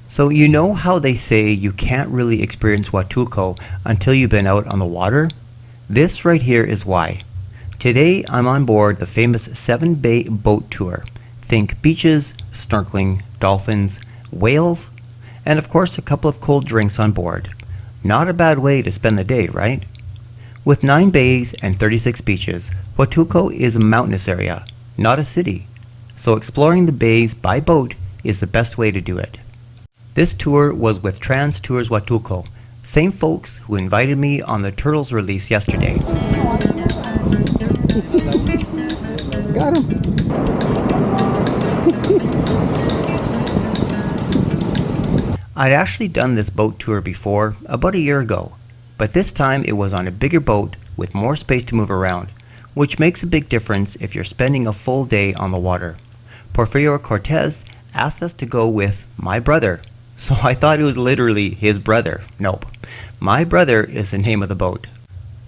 So you know how they say you can't really experience Huatulco until you've been out on the water? This right here is why. Today I'm on board the famous 7-bay boat tour. Think beaches, snorkeling, dolphins, whales, and of course a couple of cold drinks on board. Not a bad way to spend the day, right? With 9 bays and 36 beaches, Huatulco is a mountainous area, not a city. So exploring the bays by boat is the best way to do it. This tour was with Trans Tours Huatulco, same folks who invited me on the Turtles release yesterday. Got him. I'd actually done this boat tour before, about a year ago, but this time it was on a bigger boat with more space to move around, which makes a big difference if you're spending a full day on the water. Porfirio Cortez asked us to go with my brother, so I thought it was literally his brother. Nope. My brother is the name of the boat.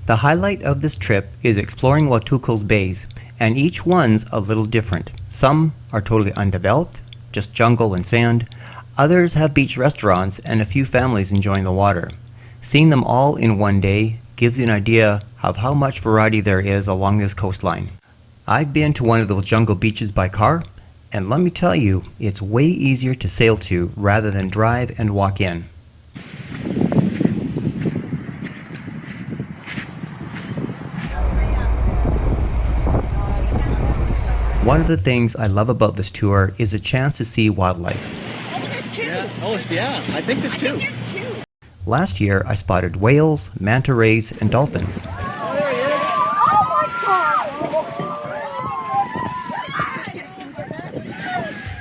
The highlight of this trip is exploring Huatulco's bays, and each one's a little different. Some are totally undeveloped, just jungle and sand. Others have beach restaurants and a few families enjoying the water. Seeing them all in one day gives you an idea of how much variety there is along this coastline. I've been to one of those jungle beaches by car, and let me tell you, it's way easier to sail to rather than drive and walk in. One of the things I love about this tour is a chance to see wildlife. Oh, there's 2. I think there's 2. Last year, I spotted whales, manta rays, and dolphins. Oh my God!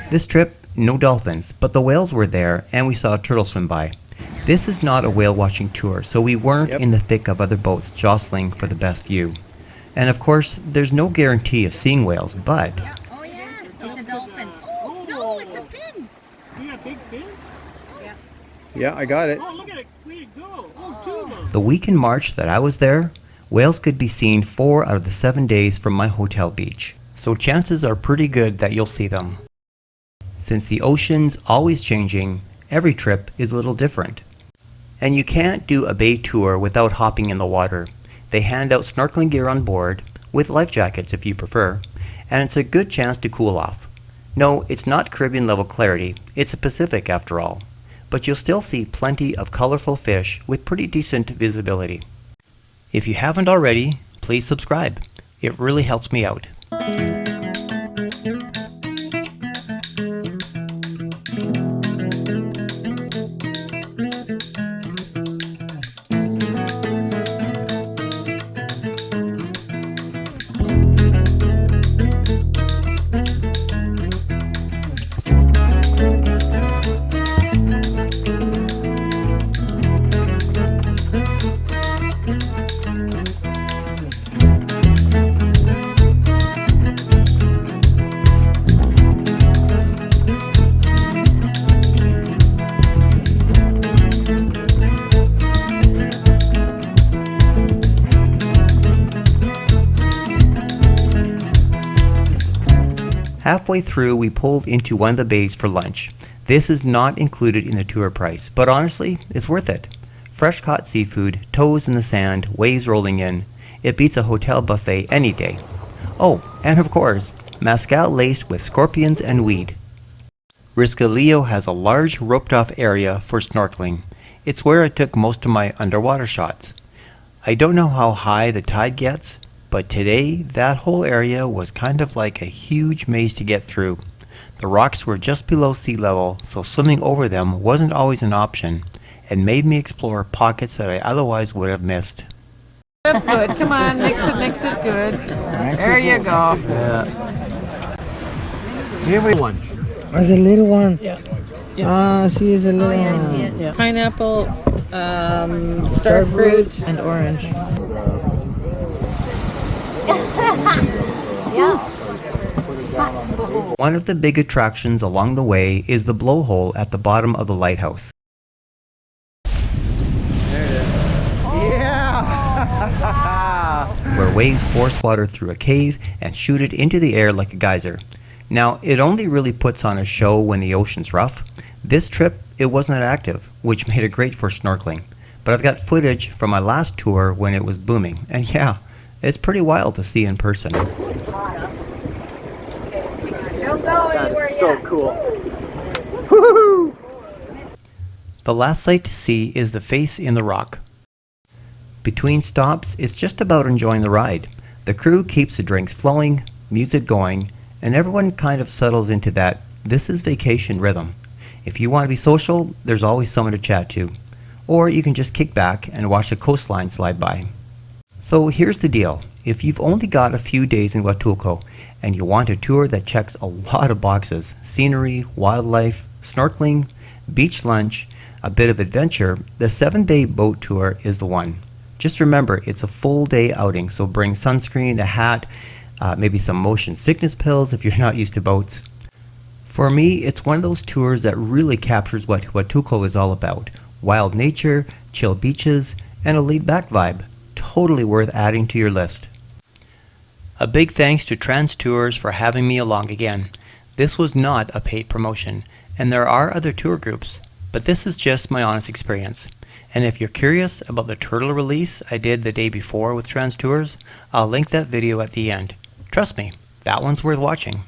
This trip, no dolphins, but the whales were there and we saw a turtle swim by. This is not a whale watching tour, so we weren't in the thick of other boats jostling for the best view. And of course, there's no guarantee of seeing whales, but... Oh yeah, it's a dolphin. Oh no, it's a fin. You got a big fin? Yeah, I got it. Oh, look at it. Way to go. Oh, 2 of them. The week in March that I was there, whales could be seen 4 out of the 7 days from my hotel beach. So chances are pretty good that you'll see them. Since the ocean's always changing, every trip is a little different. And you can't do a bay tour without hopping in the water. They hand out snorkeling gear on board, with life jackets if you prefer, and it's a good chance to cool off. No, it's not Caribbean level clarity, it's a Pacific after all. But you'll still see plenty of colorful fish with pretty decent visibility. If you haven't already, please subscribe. It really helps me out. Halfway through, we pulled into one of the bays for lunch. This is not included in the tour price, but honestly, it's worth it. Fresh caught seafood, toes in the sand, waves rolling in. It beats a hotel buffet any day. Oh, and of course, mezcal laced with scorpions and weed. Riscalillo has a large roped off area for snorkeling. It's where I took most of my underwater shots. I don't know how high the tide gets, but today, that whole area was kind of like a huge maze to get through. The rocks were just below sea level, so swimming over them wasn't always an option, and made me explore pockets that I otherwise would have missed. That's good. Come on, mix it good. There you go. Here we one. There's a little one. Yeah. Ah, see, it's a little one. Yeah. Pineapple, star fruit, and orange. One of the big attractions along the way is the blowhole at the bottom of the lighthouse. Where waves force water through a cave and shoot it into the air like a geyser. Now, it only really puts on a show when the ocean's rough. This trip, it wasn't that active, which made it great for snorkeling. But I've got footage from my last tour when it was booming, and yeah, it's pretty wild to see in person. That is so cool. The last sight to see is the face in the rock. Between stops, it's just about enjoying the ride. The crew keeps the drinks flowing, music going, and everyone kind of settles into that this is vacation rhythm. If you want to be social, there's always someone to chat to. Or you can just kick back and watch the coastline slide by. So here's the deal. If you've only got a few days in Huatulco and you want a tour that checks a lot of boxes, scenery, wildlife, snorkeling, beach lunch, a bit of adventure, the 7-day boat tour is the one. Just remember, it's a full day outing, so bring sunscreen, a hat, maybe some motion sickness pills if you're not used to boats. For me, it's one of those tours that really captures what Huatulco is all about. Wild nature, chill beaches, and a laid-back vibe. Totally worth adding to your list. A big thanks to Trans Tours for having me along again. This was not a paid promotion, and there are other tour groups, but this is just my honest experience. And if you're curious about the turtle release I did the day before with Trans Tours, I'll link that video at the end. Trust me, that one's worth watching.